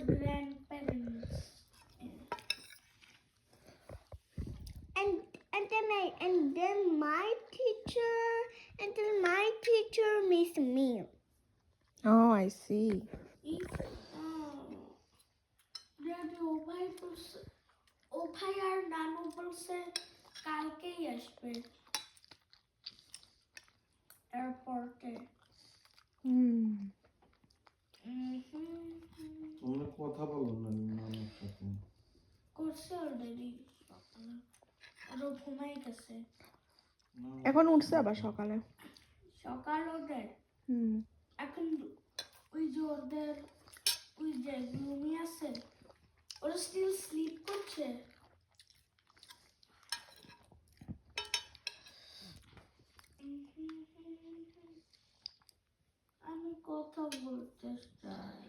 grandparents. And then my teacher missed me. Oh, I see. If যদি ও ভাই আর নানু বলছে কালকেই আসবে এয়ারপোর্টে। তোমরা কথা বলো না নানার সাথে? করছে অলরেডি সকালে, আরো ঘুমাই গেছে। এখন উঠছে আবার সকালে। সকাল ওদের এখন ওই যে ওদের ওই যে রুমি আছে ওরা স্টিল স্লিপ করছে। আমি কথা বলতে চাই।